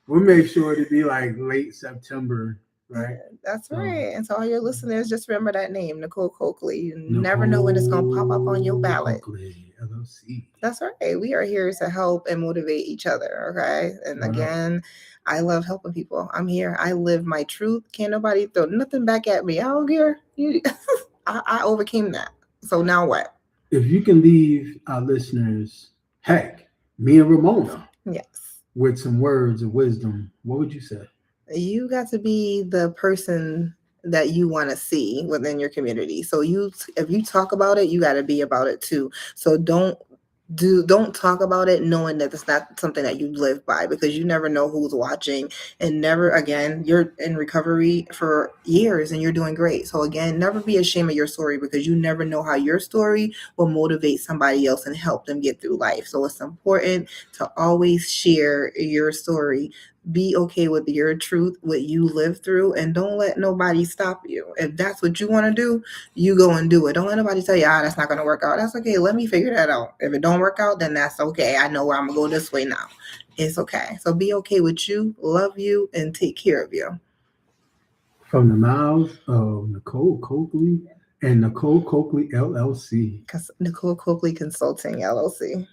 We'll make sure to be like late September. Right. That's right. And so all your listeners, just remember that name, Nicole Coakley. You never know when it's going to pop up on your ballot. Coakley, LLC. That's right. We are here to help and motivate each other. Okay. And again, I love helping people. I'm here. I live my truth. Can't nobody throw nothing back at me. I don't care. I overcame that. So now what? If you can leave our listeners, heck, me and Ramona. Yes. With some words of wisdom, what would you say? You got to be the person that you want to see within your community. So if you talk about it, you got to be about it too. So don't talk about it knowing that it's not something that you live by, because you never know who's watching. And you're in recovery for years and you're doing great. So again, never be ashamed of your story, because you never know how your story will motivate somebody else and help them get through life. So it's important to always share your story. Be okay with your truth, what you live through, and don't let nobody stop you. If that's what you want to do, you go and do it. Don't let nobody tell you, that's not going to work out. That's okay. Let me figure that out. If it don't work out, then that's okay. I know where I'm going to go this way now. It's okay. So be okay with you, love you, and take care of you. From the mouths of Nicole Coakley and Nicole Coakley LLC. Nicole Coakley Consulting LLC.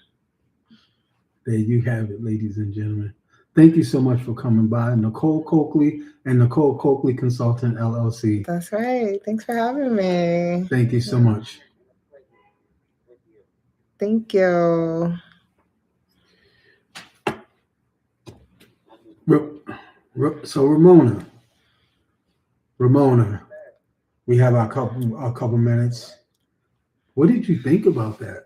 There you have it, ladies and gentlemen. Thank you so much for coming by, Nicole Coakley and Nicole Coakley Consultant LLC. That's right. Thanks for having me. Thank you so much. Thank you. So Ramona, we have a couple minutes. What did you think about that?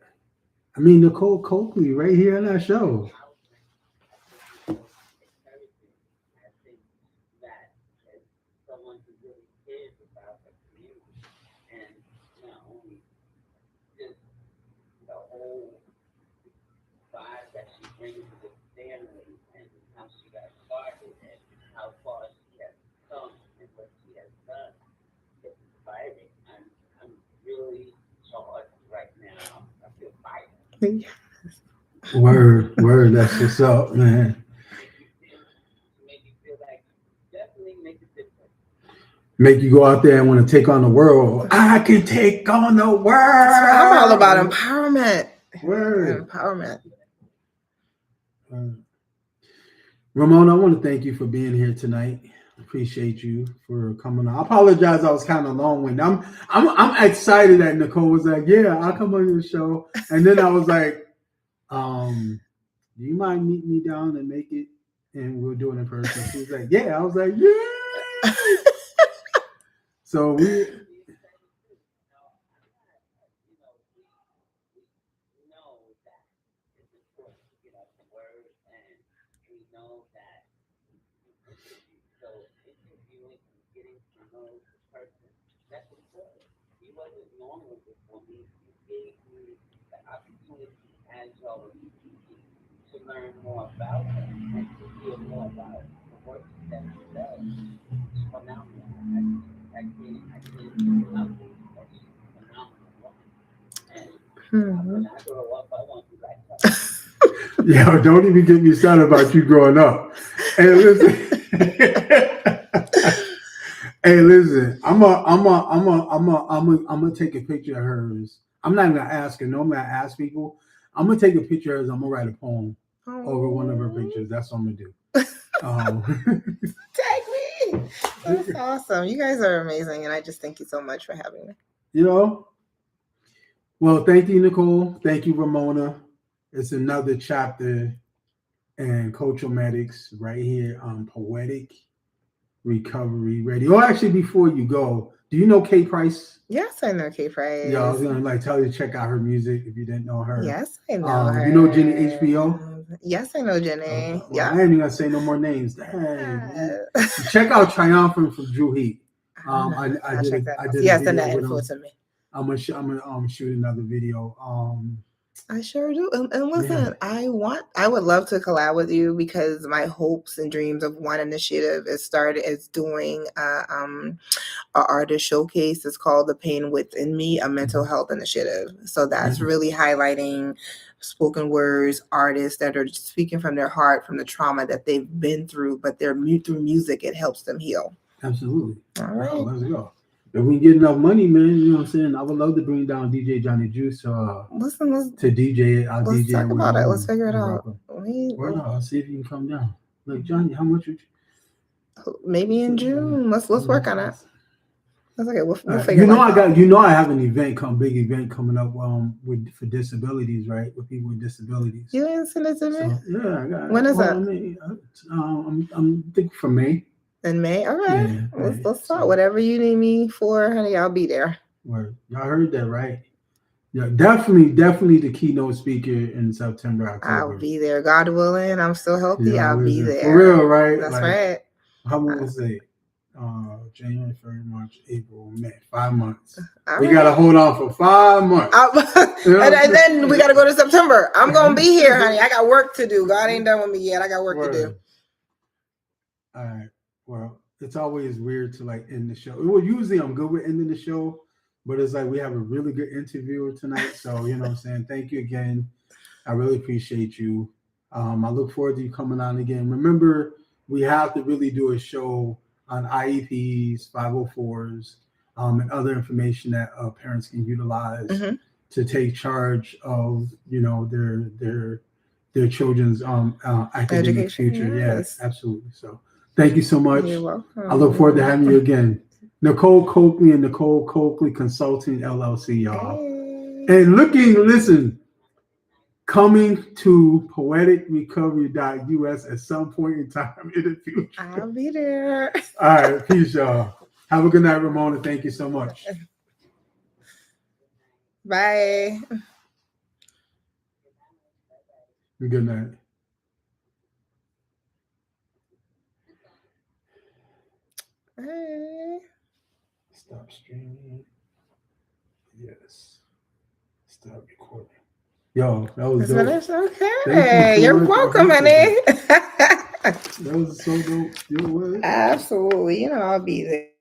I mean, Nicole Coakley right here on our show. brings to the family and how she got started and how far she has come and what she has done. It's inspiring. I'm really charged right now. I feel fired. Word. That's what's up, man. Make you feel like you definitely make a difference. Make you go out there and want to take on the world. I can take on the world. I'm all about empowerment. Word. Empowerment. Ramona, I want to thank you for being here tonight. Appreciate you for coming on. I apologize, I was kind of long-winded. I'm excited that Nicole was like, "Yeah, I'll come on your show," and then I was like, "Do you mind meeting me down and make it, and we'll do it in person?" She was like, "Yeah." I was like, "Yeah." So we. Normal before me. You gave me the opportunity as y'all to learn more about her and to hear more about the work that she does. It's phenomenal. I can't do nothing but she's a phenomenal woman. And when I grow up, I want to be like her. Yeah, don't even get me started about you growing up. Hey, listen. Hey, listen. I'm gonna take a picture of hers. I'm not gonna ask her. Normally, I ask people. I'm gonna take a picture of hers. I'm gonna write a poem over one of her pictures. That's what I'm gonna do. Tag me. That's awesome. You guys are amazing, and I just thank you so much for having me. You know. Well, thank you, Nicole. Thank you, Ramona. It's another chapter in Cultural Medics right here on Poetic Recovery Radio. Oh, actually, before you go, do you know Kay Price? Yes, I know Kay Price. Yeah, I was gonna tell you to check out her music if you didn't know her. Yes, I know her. You know Jenny HBO? Yes, I know Jenny. Well, I ain't even gonna say no more names. Check out Triumphant from Drew Heat. I did yes, send that info to me. I'm gonna shoot another video. I sure do. And listen, I would love to collab with you because my hopes and dreams of one initiative is doing a artist showcase. It's called The Pain Within Me, a mental health initiative. So that's really highlighting spoken words artists that are speaking from their heart, from the trauma that they've been through, but through music, it helps them heal. Absolutely. All right. Oh, let's go. If we get enough money, man, you know what I'm saying? I would love to bring down DJ Johnny Juice to DJ. Let's talk about it. Let's figure it out. I'll see if you can come down. Look, Johnny, how much would you? Maybe in June. Let's work on it. That's okay. We'll figure it out. I have an big event coming up for disabilities, right? With people with disabilities. You didn't send it to me? So, yeah, I got it. When is that? I'm thinking for May. In May? All right. Yeah, let's start. Whatever you need me for, honey, I'll be there. Word. Y'all heard that, right? Yeah, definitely the keynote speaker in September, October. I'll be there. God willing, I'm still healthy. Yeah, I'll be there. For real, right? That's right. How long was it? January, February, March, April, May. 5 months. We got to hold on for 5 months. And then we got to go to September. I'm going to be here, honey. I got work to do. God ain't done with me yet. I got work to do. All right. Well, it's always weird to end the show. Well, usually I'm good with ending the show, but it's like we have a really good interviewer tonight. So, you know what I'm saying? Thank you again. I really appreciate you. I look forward to you coming on again. Remember, we have to really do a show on IEPs, 504s, and other information that parents can utilize to take charge of, their children's academic future. Yes, absolutely. So thank you so much. You're welcome. I look forward to having you again. Nicole Coakley and Nicole Coakley Consulting LLC, y'all. Hey. And listen, coming to poeticrecovery.us at some point in time in the future. I'll be there. All right, peace, y'all. Have a good night, Ramona. Thank you so much. Bye. Good night. Bye. Stop streaming. Yes. Stop recording. Yo, that was dope. Finish? Okay. Thank you You're for welcome, hosting honey. That was so dope. You know what? Absolutely. You know, I'll be there.